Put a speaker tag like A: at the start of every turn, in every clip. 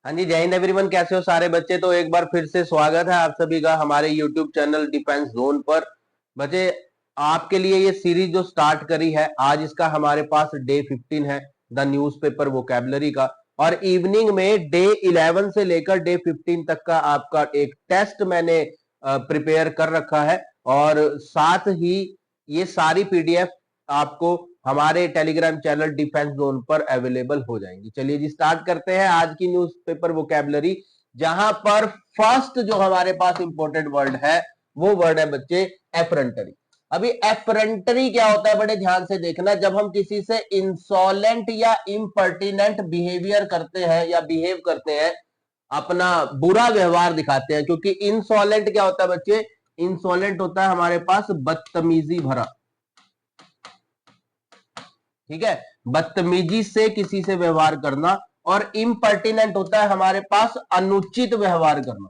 A: हाँ जी, जय हिंद एवरीवन। कैसे हो सारे बच्चे? तो एक बार फिर से स्वागत है आप सभी का हमारे यूट्यूब चैनल डिफेंस जोन पर। बच्चे, आपके लिए ये सीरीज जो स्टार्ट करी है, आज इसका हमारे पास डे 15 है, द न्यूज़पेपर वोकैबुलरी का। और इवनिंग में डे 11 से लेकर डे 15 तक का आपका एक टेस्ट मैंने प्रिपेयर कर रखा है। और साथ ही ये सारी पीडीएफ आपको हमारे टेलीग्राम चैनल डिफेंस जोन पर अवेलेबल हो जाएंगी। चलिए जी, स्टार्ट करते हैं आज की न्यूज़पेपर वोकैबुलरी, जहां पर फर्स्ट जो हमारे पास इंपॉर्टेंट वर्ड है वो वर्ड है बच्चे एफरंटरी। अभी एफरंटरी क्या होता है, बड़े ध्यान से देखना। जब हम किसी से इंसॉलेंट या इम्पर्टिनेंट बिहेवियर करते हैं या बिहेव करते हैं, अपना बुरा व्यवहार दिखाते हैं, क्योंकि इंसॉलेंट क्या होता है बच्चे? इंसॉलेंट होता है हमारे पास बदतमीजी भरा, ठीक है, बदतमीजी से किसी से व्यवहार करना। और इम्पर्टिनेंट होता है हमारे पास अनुचित व्यवहार करना,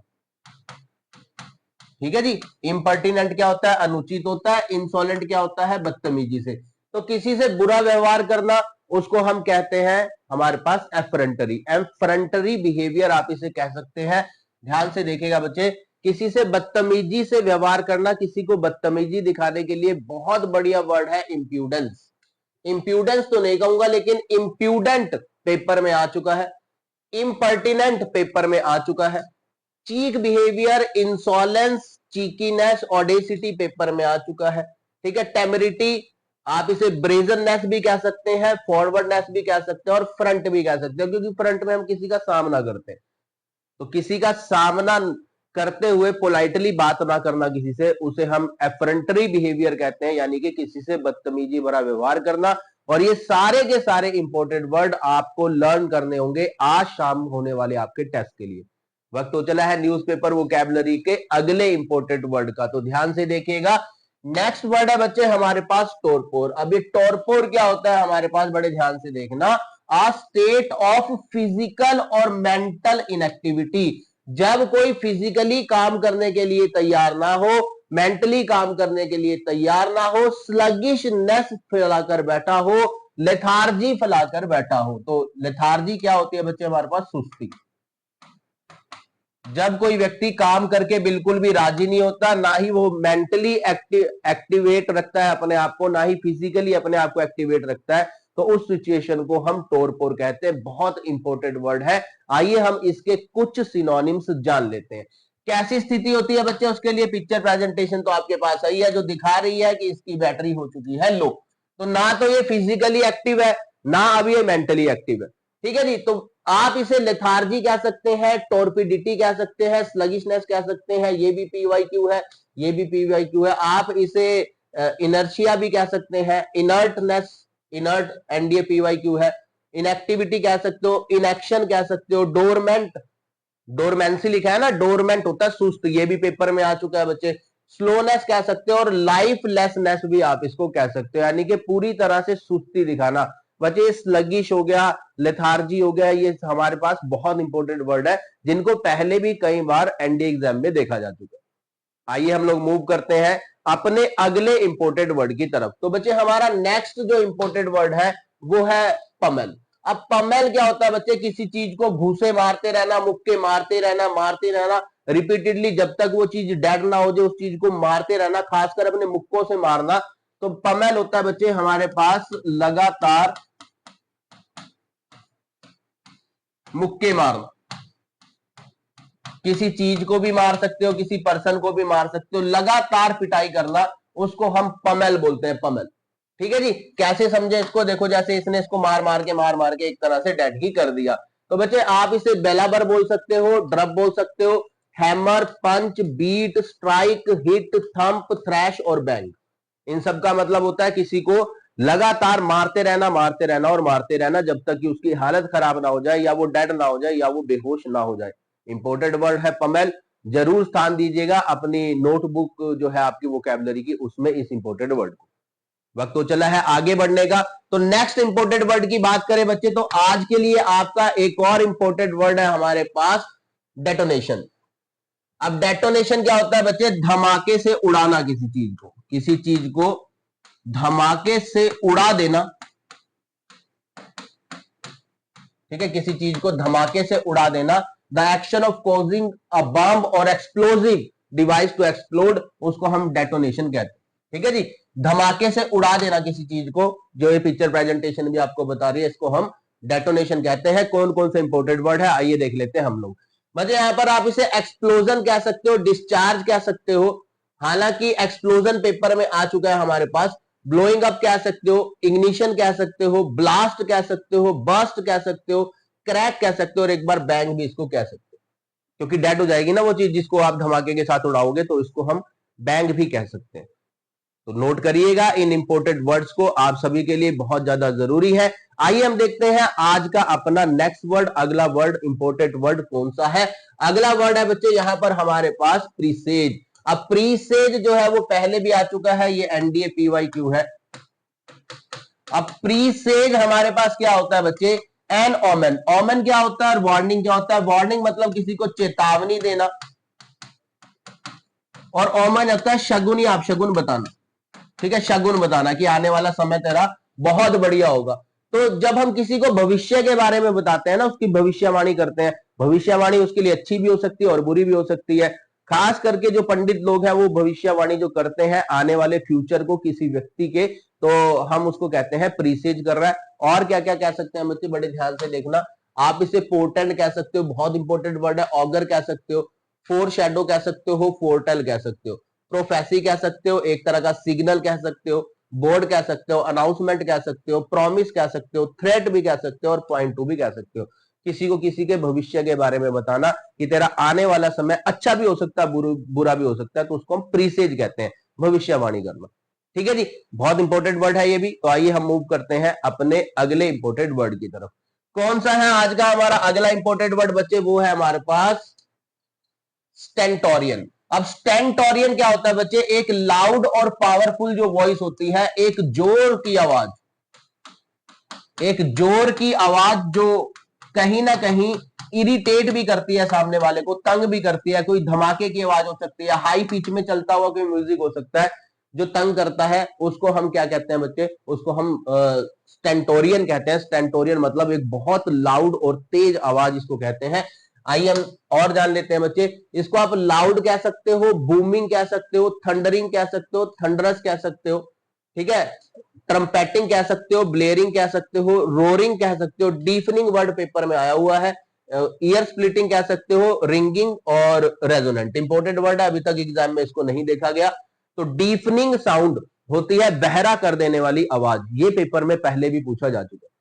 A: ठीक है जी। इम्पर्टिनेंट क्या होता है? अनुचित होता है। इंसॉलेंट क्या होता है? बदतमीजी से। तो किसी से बुरा व्यवहार करना, उसको हम कहते हैं हमारे पास एफरंटरी। एफरंटरी बिहेवियर आप इसे कह सकते हैं। ध्यान से देखिएगा बच्चे, किसी से बदतमीजी से व्यवहार करना, किसी को बदतमीजी दिखाने के लिए बहुत बढ़िया वर्ड है इंप्यूडेंस। इंप्यूडेंस तो नहीं कहूंगा, लेकिन इंप्यूडेंट पेपर में आ चुका है, इम्पर्टिनेंट पेपर में आ चुका है, चीक बिहेवियर, इंसॉलेंस, चीकीनेस, ऑडेसिटी पेपर में आ चुका है, ठीक है। टेमरिटी, आप इसे ब्रेजननेस भी कह सकते हैं, फॉरवर्डनेस भी कह सकते हैं और फ्रंट भी कह सकते हैं, क्योंकि फ्रंट में हम किसी का सामना करते हैं। तो किसी का सामना करते हुए पोलाइटली बात ना करना किसी से, उसे हम एफरंटरी बिहेवियर कहते हैं, यानी कि किसी से बदतमीजी भरा व्यवहार करना। और ये सारे के सारे इंपॉर्टेंट वर्ड आपको लर्न करने होंगे आज शाम होने वाले आपके टेस्ट के लिए। वक्त तो चला है न्यूज़पेपर वोकैबुलरी के अगले इंपॉर्टेंट वर्ड का, तो ध्यान से देखिएगा। नेक्स्ट वर्ड है बच्चे हमारे पास टोरपोर। अब ये टोरपोर क्या होता है हमारे पास, बड़े ध्यान से देखना। आ स्टेट ऑफ फिजिकल और मेंटल इनएक्टिविटी, जब कोई फिजिकली काम करने के लिए तैयार ना हो, मेंटली काम करने के लिए तैयार ना हो, स्लगिशनेस फैलाकर बैठा हो, लेथार्जी फैलाकर बैठा हो। तो लेथार्जी क्या होती है बच्चे हमारे पास? सुस्ती। जब कोई व्यक्ति काम करके बिल्कुल भी राजी नहीं होता, ना ही वो मेंटली एक्टिवेट रखता है अपने आप को, ना ही फिजिकली अपने आप को एक्टिवेट रखता है, तो उस सिचुएशन को हम टोरपोर कहते हैं। बहुत इंपॉर्टेंट वर्ड है। आइए हम इसके कुछ सिनोनिम्स जान लेते हैं। कैसी स्थिति होती है बच्चे, उसके लिए पिक्चर प्रेजेंटेशन तो आपके पास आई है, जो दिखा रही है कि इसकी बैटरी हो चुकी है लो। तो ना तो ये फिजिकली एक्टिव है, ना अभी ये मेंटली एक्टिव है, ठीक है जी। तो आप इसे लेथार्जी कह सकते हैं, टॉर्पिडिटी कह सकते हैं, स्लगिशनेस कह सकते हैं, ये भी पीवाईक्यू है, ये भी पीवाईक्यू है। आप इसे इनर्शिया भी कह सकते हैं, इनर्टनेस, इनर्ट एनडीए पीवाईक्यू है। इनएक्टिविटी कह सकते हो, इनएक्शन कह सकते हो, डोरमेंट, डोरमेंसी लिखा है ना, डोरमेंट होता है सुस्त, ये भी पेपर में आ चुका है बच्चे। स्लोनेस कह सकते हो और लाइफलेसनेस भी आप इसको कह सकते हो, यानी कि पूरी तरह से सुस्ती दिखाना। बच्चे स्लगिश हो गया, लेथार्जी हो गया, ये हमारे पास बहुत इंपॉर्टेंट वर्ड है, जिनको पहले भी कई बार एनडीए एग्जाम में देखा जा चुका है। आइए हम लोग मूव करते हैं अपने अगले इंपॉर्टेंट वर्ड की तरफ। तो बच्चे हमारा नेक्स्ट जो इंपॉर्टेंट वर्ड है वो है पमेल। अब पमेल क्या होता है बच्चे? किसी चीज को घूसे मारते रहना, मुक्के मारते रहना, मारते रहना रिपीटेडली, जब तक वो चीज डेड ना हो जाए, उस चीज को मारते रहना, खासकर अपने मुक्कों से मारना। तो पमेल होता है बच्चे हमारे पास लगातार मुक्के मारना। किसी चीज को भी मार सकते हो, किसी पर्सन को भी मार सकते हो, लगातार पिटाई करना, उसको हम पमेल बोलते हैं, पमेल, ठीक है जी। कैसे समझे इसको? देखो, जैसे इसने इसको मार मार के एक तरह से डेड ही कर दिया। तो बच्चे आप इसे बेलाबर बोल सकते हो, ड्रब बोल सकते हो, hammer, punch, beat, strike, hit, thump, thrash और बैंग। इन सब का मतलब होता है किसी को लगातार मारते रहना, मारते रहना और मारते रहना, जब तक कि उसकी हालत खराब ना हो जाए, या वो डेड ना हो जाए, या वो बेहोश ना हो जाए। इंपॉर्टेंट वर्ड है पमेल, जरूर स्थान दीजिएगा अपनी नोटबुक जो है आपकी वोकैबुलरी की, उसमें इस इंपॉर्टेंट वर्ड को। वक्त तो चला है आगे बढ़ने का। तो नेक्स्ट इंपॉर्टेंट वर्ड की बात करें बच्चे, तो आज के लिए आपका एक और इंपॉर्टेंट वर्ड है हमारे पास, डेटोनेशन। अब डेटोनेशन क्या होता है बच्चे? धमाके से उड़ाना किसी चीज को, किसी चीज को धमाके से उड़ा देना, ठीक है, किसी चीज को धमाके से उड़ा देना, the action of causing a bomb और एक्सप्लोजिव डिवाइस टू एक्सप्लोड, उसको हम डेटोनेशन कहते हैं। ठीक है जी, धमाके से उड़ा देना किसी चीज को, जो ये पिक्चर प्रेजेंटेशन भी आपको बता रही है, इसको हम डेटोनेशन कहते हैं। कौन कौन से इंपोर्टेड वर्ड है आइए देख लेते हैं हम लोग। मतलब यहां पर आप इसे एक्सप्लोजन कह सकते हो, डिस्चार्ज कह सकते हो, हालांकि एक्सप्लोजन पेपर में आ चुका है हमारे पास। ब्लोइंग अप कह सकते हो, इग्निशन कह सकते हो, ब्लास्ट कह सकते हो, बर्स्ट कह सकते हो, क्रैक कह सकते हो, और एक बार बैंग भी इसको कह सकते हो, क्योंकि डेड हो जाएगी ना वो चीज जिसको आप धमाके के साथ उड़ाओगे, तो इसको हम बैंग भी कह सकते हैं। तो नोट करिएगा इन इंपोर्टेड वर्ड्स को, आप सभी के लिए बहुत ज्यादा जरूरी है। आइए हम देखते हैं आज का अपना नेक्स्ट वर्ड, अगला वर्ड, इंपोर्टेड वर्ड कौन सा है। अगला वर्ड है बच्चे यहां पर हमारे पास प्रीसेज। अब प्रीसेज जो है वो पहले भी आ चुका है, ये एनडीए पीवाईक्यू है। अब प्रीसेज हमारे पास क्या होता है बच्चे, एन ओमेन। ओमेन क्या होता है और वार्निंग क्या होता है। वार्निंग मतलब किसी को चेतावनी देना, और ओमेन होता है शगुन या अपशगुन बताना। ठीक है, शगुन बताना कि आने वाला समय तेरा बहुत बढ़िया होगा। तो जब हम किसी को भविष्य के बारे में बताते हैं ना, उसकी भविष्यवाणी करते हैं, भविष्यवाणी उसके लिए अच्छी भी हो सकती है और बुरी भी हो सकती है। खास करके जो पंडित लोग हैं वो भविष्यवाणी जो करते हैं आने वाले फ्यूचर को किसी व्यक्ति के, तो हम उसको कहते हैं प्रीसेज कर रहा है। और क्या क्या कह सकते हैं बच्चे, बड़े ध्यान से देखना। आप इसे पोर्टेंट कह सकते हो, बहुत इंपॉर्टेंट वर्ड है। ऑगर कह सकते हो, फोर शेडो कह सकते हो, फोरटेल कह सकते हो, प्रोफेसी कह सकते हो, एक तरह का सिग्नल कह सकते हो, बोर्ड कह सकते हो, अनाउंसमेंट कह सकते हो, प्रॉमिस कह सकते हो, थ्रेट भी कह सकते हो, और पॉइंट टू भी कह सकते हो। किसी को किसी के भविष्य के बारे में बताना कि तेरा आने वाला समय अच्छा भी हो सकता है, बुरा भी हो सकता है, तो उसको हम प्रीसेज कहते हैं, भविष्यवाणी करना। ठीक है जी, बहुत इंपॉर्टेंट वर्ड है ये भी। तो आइए हम मूव करते हैं अपने अगले इंपॉर्टेंट वर्ड की तरफ। कौन सा है आज का हमारा अगला इंपॉर्टेंट वर्ड बच्चे, वो है हमारे पास स्टेंटोरियन। अब स्टेंटोरियन क्या होता है बच्चे, एक लाउड और पावरफुल जो वॉइस होती है, एक जोर की आवाज, एक जोर की आवाज जो कहीं ना कहीं इरिटेट भी करती है सामने वाले को, तंग भी करती है। कोई धमाके की आवाज हो सकती है, हाई पिच में चलता हुआ कोई म्यूजिक हो सकता है जो तंग करता है, उसको हम क्या कहते हैं बच्चे, उसको हम स्टेंटोरियन कहते हैं। स्टेंटोरियन मतलब एक बहुत लाउड और तेज आवाज इसको कहते हैं। आइए हम और जान लेते हैं बच्चे, इसको आप लाउड कह सकते हो, बूमिंग कह सकते हो, थंडरिंग कह सकते हो, थंडरस कह सकते हो, ठीक है, ट्रम्पेटिंग कह सकते हो, ब्लेयरिंग कह सकते हो, रोरिंग कह सकते हो, डीफनिंग वर्ड पेपर में आया हुआ है, ईयर स्प्लिटिंग कह सकते हो, रिंगिंग और रेजोनेंट। इंपोर्टेंट वर्ड है, अभी तक एग्जाम में इसको नहीं देखा गया। तो डीफनिंग साउंड होती है बहरा कर देने वाली आवाज, ये पेपर में पहले भी पूछा जा चुका है,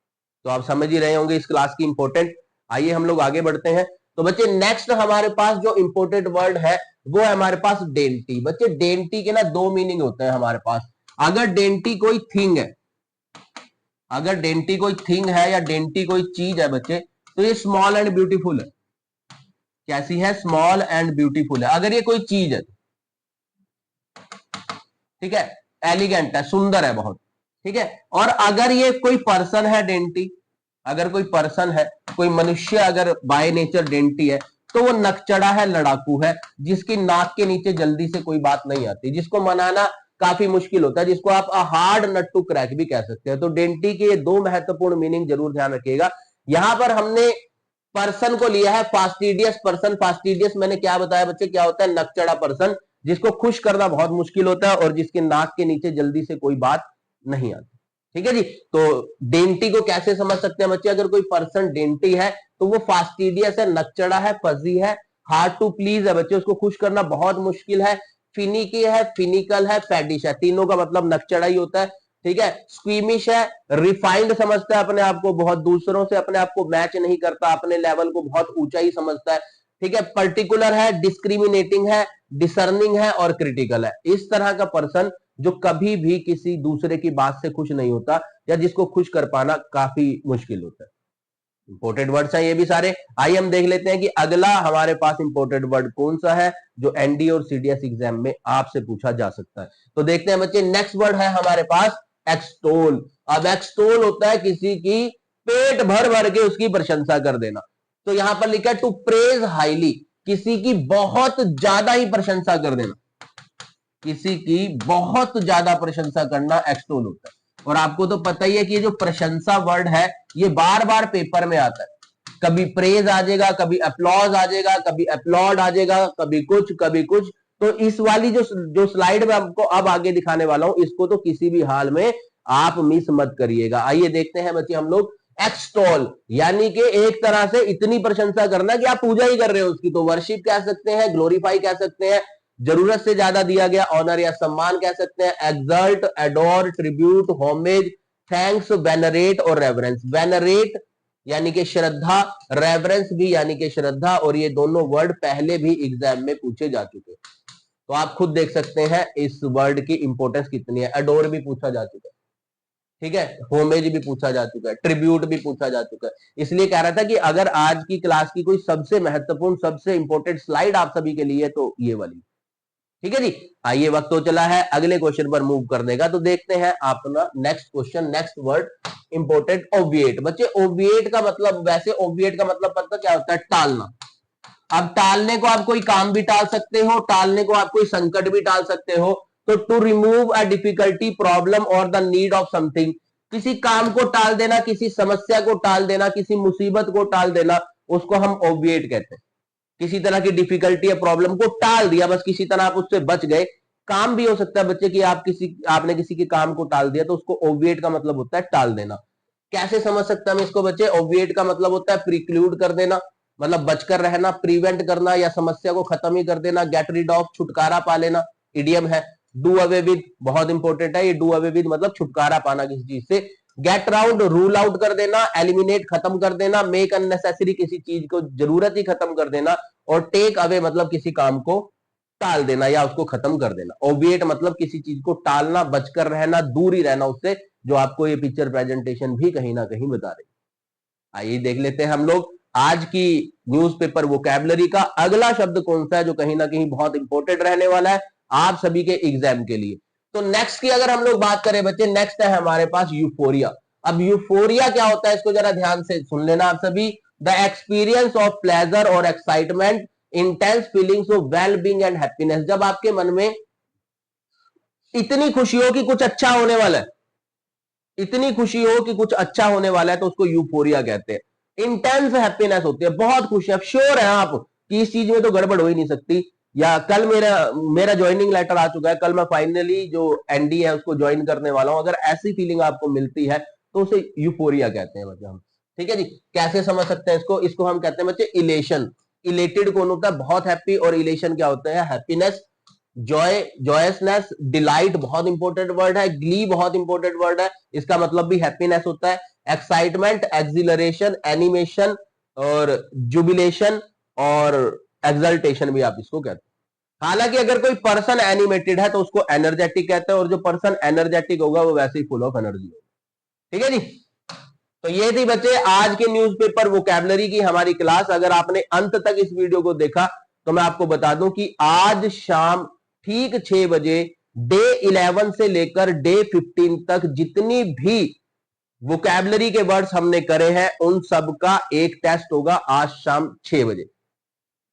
A: तो आप समझ ही रहे होंगे इस क्लास की इंपोर्टेंट। आइए हम लोग आगे बढ़ते हैं। तो बच्चे नेक्स्ट हमारे पास जो इंपोर्टेंट वर्ड है वो है हमारे पास डेंटी। बच्चे डेंटी के ना दो मीनिंग होते हैं हमारे पास। अगर डेंटी कोई थिंग है, अगर डेंटी कोई थिंग है या डेंटी कोई चीज है बच्चे, तो ये स्मॉल एंड ब्यूटीफुल है। कैसी है, स्मॉल एंड ब्यूटीफुल है। अगर ये कोई चीज है, ठीक है, एलिगेंट है, सुंदर है बहुत, ठीक है। और अगर ये कोई पर्सन है डेंटी, अगर कोई पर्सन है, कोई मनुष्य अगर बाय नेचर डेंटी है, तो वो नकचड़ा है, लड़ाकू है, जिसकी नाक के नीचे जल्दी से कोई बात नहीं आती, जिसको मनाना काफी मुश्किल होता है, जिसको आप हार्ड नट टू क्रैक भी कह सकते हैं। तो डेंटी के ये दो महत्वपूर्ण मीनिंग जरूर ध्यान रखिएगा। यहां पर हमने पर्सन को लिया है फास्टिडियस पर्सन। फास्टिडियस मैंने क्या बताया बच्चे, क्या होता है, नकचड़ा पर्सन, जिसको खुश करना बहुत मुश्किल होता है और जिसके नाक के नीचे जल्दी से कोई बात नहीं आती। ठीक है जी, तो डेंटी को कैसे समझ सकते हैं बच्चे, अगर कोई पर्सन डेंटी है तो वो फास्टिडियस है, नकचड़ा है, फजी है, हार्ड टू प्लीज है बच्चे, उसको खुश करना बहुत मुश्किल है, फिनिकी है, फिनिकल है, फैडिश है, तीनों का मतलब नकचड़ा ही होता है। ठीक है, स्क्वीमिश है, रिफाइंड समझता है अपने आप को, बहुत दूसरों से अपने आप को मैच नहीं करता, अपने लेवल को बहुत ऊंचा ही समझता है। ठीक है, पर्टिकुलर है, डिस्क्रिमिनेटिंग है, डिसर्निंग है और क्रिटिकल है। इस तरह का पर्सन जो कभी भी किसी दूसरे की बात से खुश नहीं होता या जिसको खुश कर पाना काफी मुश्किल होता है। इंपोर्टेंट वर्ड्स हैं ये भी सारे। आइए हम देख लेते हैं कि अगला हमारे पास इंपोर्टेंट वर्ड कौन सा है जो एनडी और सीडीएस एग्जाम में आपसे पूछा जा सकता है। तो देखते हैं बच्चे, नेक्स्ट वर्ड है हमारे पास एक्सटोल। अब एक्सटोल होता है किसी की पेट भर भर के उसकी प्रशंसा कर देना। तो यहां पर लिखा है टू प्रेज हाईली, किसी की बहुत ज्यादा ही प्रशंसा कर देना, किसी की बहुत ज्यादा प्रशंसा करना एक्सटोल होता है। और आपको तो पता ही है कि ये जो प्रशंसा वर्ड है ये बार बार पेपर में आता है। कभी प्रेज आ जाएगा, कभी अप्लॉज आ जाएगा, कभी अपलॉड आ जाएगा, कभी कुछ कभी कुछ। तो इस वाली जो स्लाइड में आपको अब आगे दिखाने वाला हूं, इसको तो किसी भी हाल में आप मिस मत करिएगा। आइए देखते हैं बच्चे हम लोग एक्सटॉल, यानी कि एक तरह से इतनी प्रशंसा करना कि आप पूजा ही कर रहे हो उसकी, तो वर्शिप कह सकते हैं, ग्लोरीफाई कह सकते हैं, जरूरत से ज्यादा दिया गया ऑनर या सम्मान कह सकते हैं, exalt, adore, tribute, homage, thanks, venerate और रेवरेंस। वेनरेट यानी कि श्रद्धा, रेवरेंस भी यानी कि श्रद्धा, और ये दोनों वर्ड पहले भी एग्जाम में पूछे जा चुके हैं, तो आप खुद देख सकते हैं इस वर्ड की इंपॉर्टेंस कितनी है। एडोर भी पूछा जा चुका है, ठीक है, होमेज भी पूछा जा चुका है, ट्रिब्यूट भी पूछा जा चुका है। इसलिए कह रहा था कि अगर आज की क्लास की कोई सबसे महत्वपूर्ण, सबसे इंपॉर्टेंट स्लाइड आप सभी के लिए तो ये वाली, ठीक है जी। आइए वक्त तो चला है अगले क्वेश्चन पर मूव करने का, तो देखते हैं अपना next question, next word important, obviate. बच्चे ओबिएट का मतलब, वैसे ओबिएट का मतलब पता क्या होता है? टालना। अब टालने को आप कोई काम भी टाल सकते हो, टालने को आप कोई संकट भी टाल सकते हो। तो to remove a difficulty, problem और द नीड ऑफ समथिंग, किसी काम को टाल देना, किसी समस्या को टाल देना, किसी मुसीबत को टाल देना, उसको हम ओबिएट कहते हैं। किसी तरह की डिफिकल्टी या प्रॉब्लम को टाल दिया, बस किसी तरह आप उससे बच गए। काम भी हो सकता है बच्चे कि आपने किसी के काम को टाल दिया, तो उसको ओबिएट का मतलब होता है टाल देना। कैसे समझ सकते हैं हम इसको बच्चे? ओबिएट का मतलब होता है प्रिक्लूड कर देना, मतलब बचकर रहना, प्रिवेंट करना या समस्या को खत्म ही कर देना, गेट रिड ऑफ, छुटकारा पा लेना, इडियम है। डू अवे विद बहुत इंपॉर्टेंट है ये, डू अवे विद मतलब छुटकारा पाना किसी चीज से। गेट राउंड रूल आउट कर देना, एलिमिनेट खत्म कर देना, मेक अननेसेसरी किसी चीज को जरूरत ही खत्म कर देना, और टेक अवे मतलब किसी काम को टाल देना या उसको खत्म कर देना। ओबिएट मतलब किसी चीज को टालना, बचकर रहना, दूर ही रहना उससे, जो आपको ये पिक्चर प्रेजेंटेशन भी कहीं ना कहीं बता रही। आइए देख लेते हैं हम लोग आज की न्यूज़पेपर वोकैबुलरी का अगला शब्द कौन सा है, जो कहीं ना कहीं बहुत इंपॉर्टेंट रहने वाला है आप सभी के एग्जाम के लिए। तो नेक्स्ट की अगर हम लोग बात करें बच्चे, नेक्स्ट है हमारे पास यूफोरिया। अब यूफोरिया क्या होता है, इसको जरा ध्यान से सुन लेना आप सभी। द एक्सपीरियंस ऑफ प्लेजर और excitement, intense feelings of well being and happiness, जब आपके मन में इतनी खुशी हो कि कुछ अच्छा होने वाला है, इतनी खुशी हो कि कुछ अच्छा होने वाला है, तो उसको यूफोरिया कहते हैं। इंटेंस हैप्पीनेस होती है, बहुत खुशी, अब श्योर है आप कि इस चीज में तो गड़बड़ हो ही नहीं सकती, या कल मेरा ज्वाइनिंग लेटर आ चुका है, कल मैं फाइनली जो एनडी है उसको ज्वाइन करने वाला हूं, अगर ऐसी फीलिंग आपको मिलती है तो उसे यूफोरिया कहते हैं बच्चे हम, ठीक है जी। कैसे समझ सकते हैं इसको? इसको हम कहते हैं बच्चे इलेशन। इलेटेड कौन होता है? बहुत हैप्पी, और इलेशन क्या होता है? हैप्पीनेस, जॉय, जॉयसनेस, डिलाइट बहुत इंपॉर्टेंट वर्ड है, ग्ली बहुत इंपॉर्टेंट वर्ड है, इसका मतलब भी हैप्पीनेस होता है, एक्साइटमेंट, एक्सिलरेशन, एनिमेशन और जुबिलेशन और एक्सल्टेशन भी आप इसको कहते हैं। हालांकि अगर कोई पर्सन एनिमेटेड है तो उसको एनर्जेटिक कहते हैं, और जो पर्सन एनर्जेटिक होगा वो वैसे ही फुल ऑफ एनर्जी होगा, ठीक है जी। तो ये थी बच्चे आज के न्यूज़पेपर वोकैबुलरी की हमारी क्लास। अगर आपने अंत तक इस वीडियो को देखा तो मैं आपको बता दूं कि आज शाम ठीक 6 बजे डे 11 से लेकर डे 15 तक जितनी भी वोकैबुलरी के वर्ड्स हमने करे हैं उन सब का एक टेस्ट होगा आज शाम 6 बजे।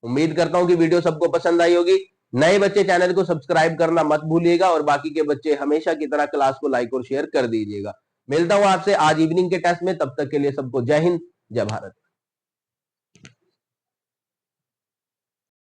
A: उम्मीद करता हूं कि वीडियो सबको पसंद आई होगी। नए बच्चे चैनल को सब्सक्राइब करना मत भूलिएगा, और बाकी के बच्चे हमेशा की तरह क्लास को लाइक और शेयर कर दीजिएगा। मिलता हूं आपसे आज इवनिंग के टेस्ट में, तब तक के लिए सबको जय हिंद, जय भारत।